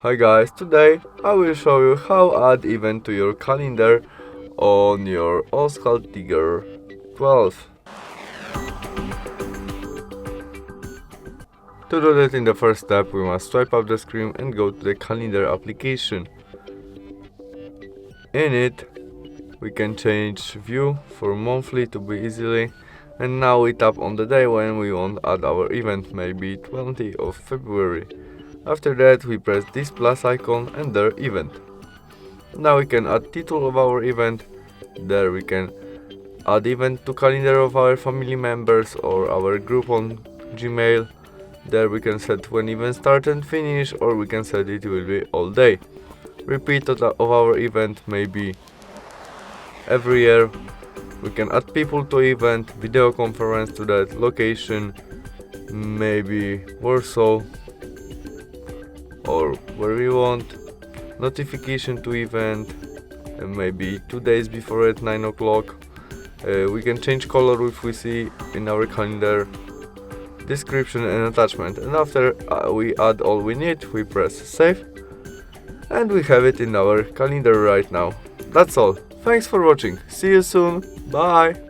Hi guys, today I will show you how add event to your calendar on your OSCAL Tiger 12. To do that, in the first step we must swipe up the screen and go to the calendar application. In it we can change view for monthly to be easily, and now we tap on the day when we want to add our event, maybe 20th of February. After that we press this plus icon and there event. Now we can add title of our event. There we can add event to calendar of our family members or our group on Gmail. There we can set when event start and finish, or we can set it will be all day. Repeat of our event maybe every year. We can add people to event, video conference to that location, maybe Warsaw or where we want, notification to event, and maybe 2 days before at 9 o'clock. We can change color if we see in our calendar, description and attachment, and after we add all we need, we press save and we have it in our calendar right now. That's all. Thanks for watching. See you soon. Bye.